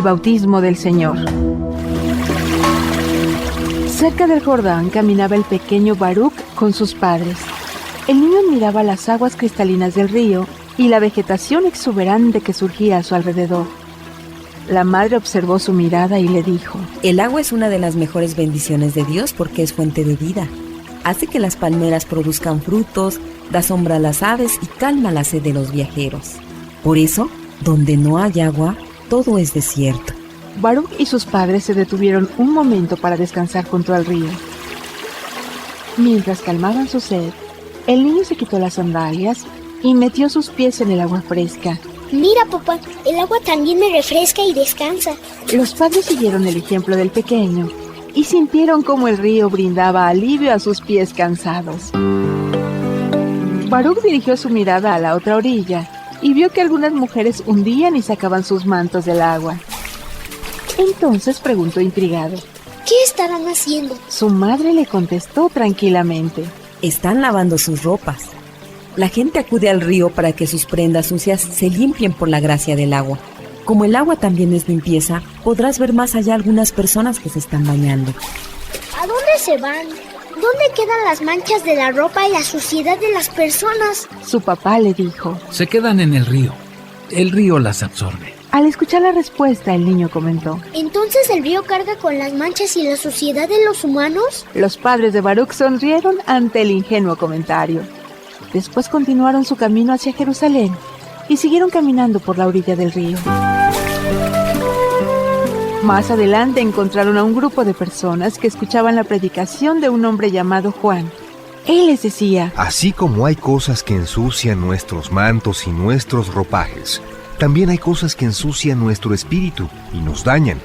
bautismo del Señor. Cerca del Jordán caminaba el pequeño Baruch con sus padres. El niño admiraba las aguas cristalinas del río y la vegetación exuberante que surgía a su alrededor. La madre observó su mirada y le dijo: El agua es una de las mejores bendiciones de Dios porque es fuente de vida. Hace que las palmeras produzcan frutos, da sombra a las aves y calma la sed de los viajeros. Por eso, donde no hay agua, todo es desierto. Baruch y sus padres se detuvieron un momento para descansar junto al río. Mientras calmaban su sed, el niño se quitó las sandalias y metió sus pies en el agua fresca. Mira, papá, el agua también me refresca y descansa. Los padres siguieron el ejemplo del pequeño y sintieron cómo el río brindaba alivio a sus pies cansados. Baruch dirigió su mirada a la otra orilla y vio que algunas mujeres hundían y sacaban sus mantos del agua. Entonces preguntó intrigado: ¿Qué estarán haciendo? Su madre le contestó tranquilamente: Están lavando sus ropas. La gente acude al río para que sus prendas sucias se limpien por la gracia del agua. Como el agua también es limpieza, podrás ver más allá algunas personas que se están bañando. ¿A dónde se van? ¿Dónde quedan las manchas de la ropa y la suciedad de las personas? Su papá le dijo: Se quedan en el río. El río las absorbe. Al escuchar la respuesta, el niño comentó: ¿Entonces el río carga con las manchas y la suciedad de los humanos? Los padres de Baruch sonrieron ante el ingenuo comentario. Después continuaron su camino hacia Jerusalén y siguieron caminando por la orilla del río. Más adelante encontraron a un grupo de personas que escuchaban la predicación de un hombre llamado Juan. Él les decía: Así como hay cosas que ensucian nuestros mantos y nuestros ropajes, también hay cosas que ensucian nuestro espíritu y nos dañan.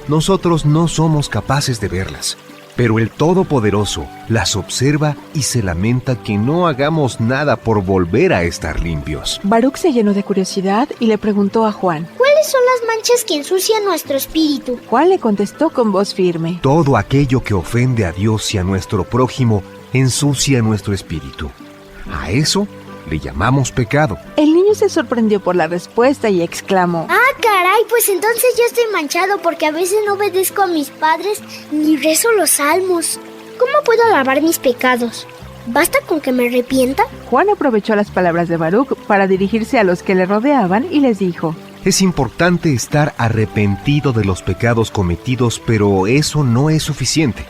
Nosotros no somos capaces de verlas, pero el Todopoderoso las observa y se lamenta que no hagamos nada por volver a estar limpios. Baruch se llenó de curiosidad y le preguntó a Juan: ¿Cuáles son las manchas que ensucian nuestro espíritu? Juan le contestó con voz firme: Todo aquello que ofende a Dios y a nuestro prójimo ensucia nuestro espíritu. A eso le llamamos pecado. El niño se sorprendió por la respuesta y exclamó: ¡Ah, caray! Pues entonces yo estoy manchado porque a veces no obedezco a mis padres ni rezo los salmos. ¿Cómo puedo lavar mis pecados? ¿Basta con que me arrepienta? Juan aprovechó las palabras de Baruch para dirigirse a los que le rodeaban y les dijo: Es importante estar arrepentido de los pecados cometidos, pero eso no es suficiente.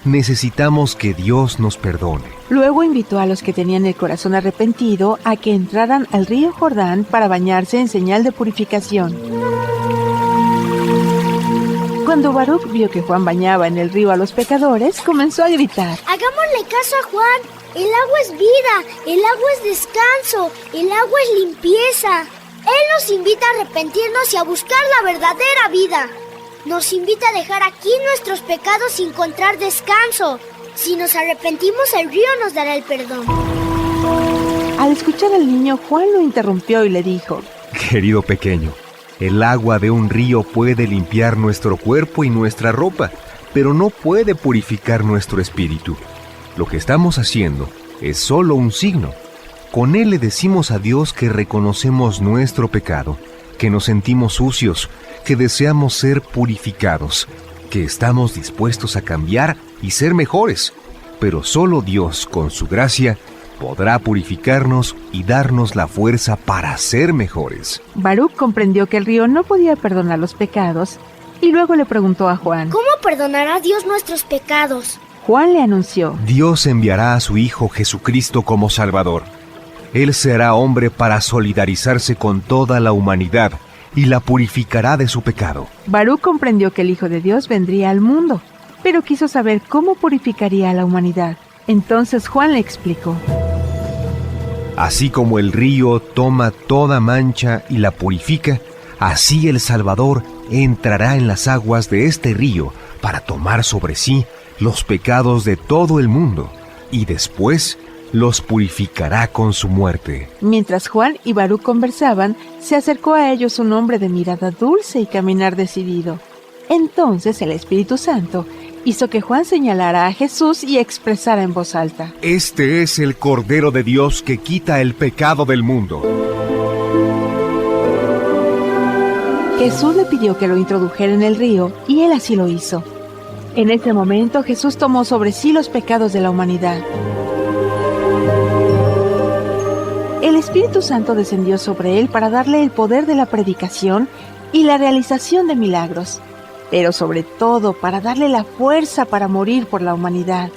Necesitamos que Dios nos perdone. Luego invitó a los que tenían el corazón arrepentido a que entraran al río Jordán para bañarse en señal de purificación. Cuando Baruch vio que Juan bañaba en el río a los pecadores, comenzó a gritar: Hagámosle caso a Juan. El agua es vida, el agua es descanso, el agua es limpieza. Él nos invita a arrepentirnos y a buscar la verdadera vida. Nos invita a dejar aquí nuestros pecados y encontrar descanso. Si nos arrepentimos, el río nos dará el perdón. Al escuchar al niño, Juan lo interrumpió y le dijo: Querido pequeño, el agua de un río puede limpiar nuestro cuerpo y nuestra ropa, pero no puede purificar nuestro espíritu. Lo que estamos haciendo es solo un signo. Con él le decimos a Dios que reconocemos nuestro pecado, que nos sentimos sucios, que deseamos ser purificados, que estamos dispuestos a cambiar y ser mejores. Pero solo Dios, con su gracia, podrá purificarnos y darnos la fuerza para ser mejores. Baruch comprendió que el río no podía perdonar los pecados y luego le preguntó a Juan: ¿Cómo perdonará Dios nuestros pecados? Juan le anunció: Dios enviará a su Hijo Jesucristo como Salvador. Él será hombre para solidarizarse con toda la humanidad y la purificará de su pecado. Baruch comprendió que el Hijo de Dios vendría al mundo, pero quiso saber cómo purificaría a la humanidad. Entonces Juan le explicó: Así como el río toma toda mancha y la purifica, así el Salvador entrará en las aguas de este río para tomar sobre sí los pecados de todo el mundo y después los purificará con su muerte. Mientras Juan y Baruch conversaban, se acercó a ellos un hombre de mirada dulce y caminar decidido. Entonces el Espíritu Santo hizo que Juan señalara a Jesús y expresara en voz alta: Este es el Cordero de Dios que quita el pecado del mundo. Jesús le pidió que lo introdujera en el río y él así lo hizo. En ese momento Jesús tomó sobre sí los pecados de la humanidad. El Espíritu Santo descendió sobre él para darle el poder de la predicación y la realización de milagros, pero sobre todo para darle la fuerza para morir por la humanidad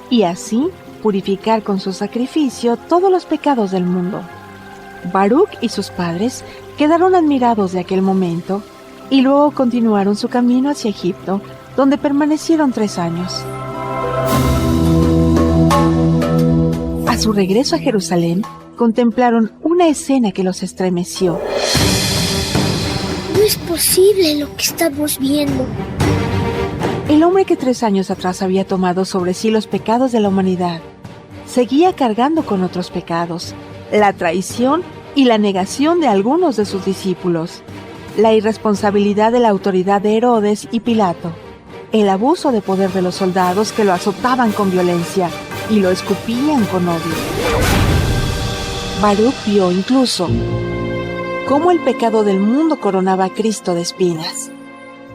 y así purificar con su sacrificio todos los pecados del mundo. Baruch y sus padres quedaron admirados de aquel momento y luego continuaron su camino hacia Egipto, donde permanecieron 3 años. A su regreso a Jerusalén, contemplaron una escena que los estremeció. No es posible lo que estamos viendo. El hombre que 3 años atrás había tomado sobre sí los pecados de la humanidad, seguía cargando con otros pecados, la traición y la negación de algunos de sus discípulos, la irresponsabilidad de la autoridad de Herodes y Pilato, el abuso de poder de los soldados que lo azotaban con violencia y lo escupían con odio. Baruch vio incluso cómo el pecado del mundo coronaba a Cristo de espinas.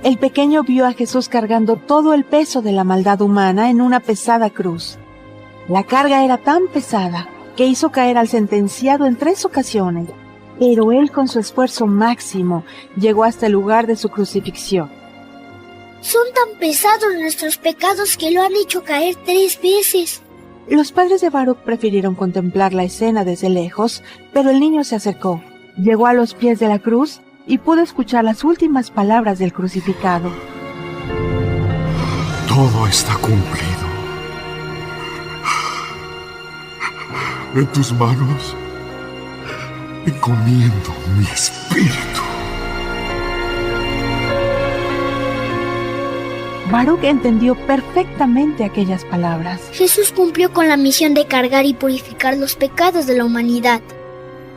El pequeño vio a Jesús cargando todo el peso de la maldad humana en una pesada cruz. La carga era tan pesada que hizo caer al sentenciado en 3 ocasiones, pero él con su esfuerzo máximo llegó hasta el lugar de su crucifixión. Son tan pesados nuestros pecados que lo han hecho caer 3 veces. Los padres de Baruch prefirieron contemplar la escena desde lejos, pero el niño se acercó, llegó a los pies de la cruz y pudo escuchar las últimas palabras del crucificado. Todo está cumplido. En tus manos encomiendo mi espíritu. Baruch entendió perfectamente aquellas palabras. Jesús cumplió con la misión de cargar y purificar los pecados de la humanidad.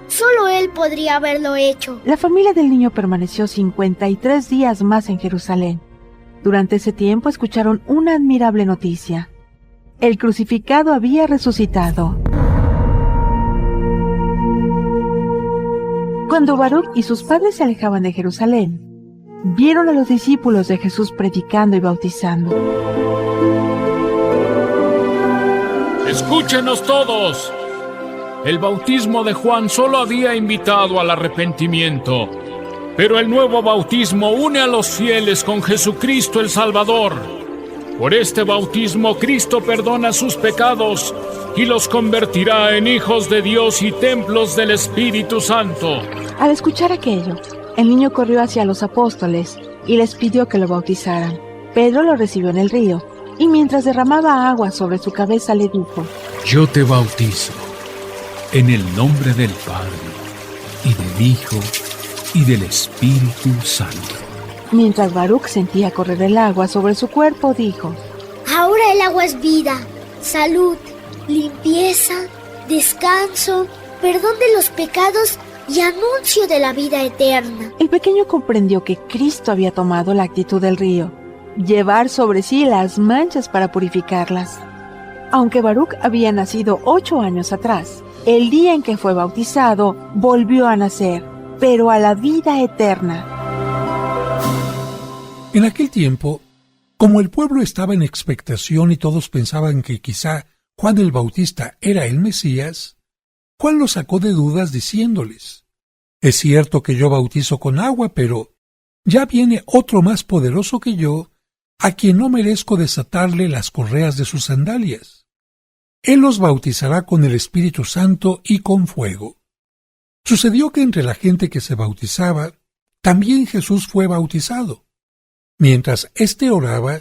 Solo Él podría haberlo hecho. La familia del niño permaneció 53 días más en Jerusalén. Durante ese tiempo escucharon una admirable noticia. El crucificado había resucitado. Cuando Baruch y sus padres se alejaban de Jerusalén, vieron a los discípulos de Jesús predicando y bautizando. ¡Escúchenos todos! El bautismo de Juan solo había invitado al arrepentimiento, pero el nuevo bautismo une a los fieles con Jesucristo el Salvador. Por este bautismo Cristo perdona sus pecados y los convertirá en hijos de Dios y templos del Espíritu Santo. Al escuchar aquello, el niño corrió hacia los apóstoles y les pidió que lo bautizaran. Pedro lo recibió en el río y mientras derramaba agua sobre su cabeza le dijo: Yo te bautizo en el nombre del Padre, y del Hijo, y del Espíritu Santo. Mientras Baruch sentía correr el agua sobre su cuerpo, dijo: Ahora el agua es vida, salud, limpieza, descanso, perdón de los pecados y anuncio de la vida eterna. El pequeño comprendió que Cristo había tomado la actitud del río, llevar sobre sí las manchas para purificarlas. Aunque Baruch había nacido 8 años atrás, el día en que fue bautizado, volvió a nacer, pero a la vida eterna. En aquel tiempo, como el pueblo estaba en expectación y todos pensaban que quizá Juan el Bautista era el Mesías, Juan los sacó de dudas diciéndoles: Es cierto que yo bautizo con agua, pero ya viene otro más poderoso que yo, a quien no merezco desatarle las correas de sus sandalias. Él los bautizará con el Espíritu Santo y con fuego. Sucedió que entre la gente que se bautizaba, también Jesús fue bautizado. Mientras éste oraba,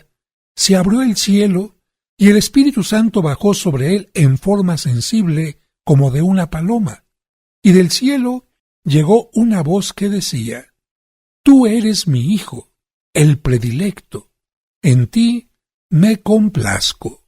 se abrió el cielo y el Espíritu Santo bajó sobre él en forma sensible como de una paloma, y del cielo llegó una voz que decía: Tú eres mi Hijo, el predilecto, en ti me complazco.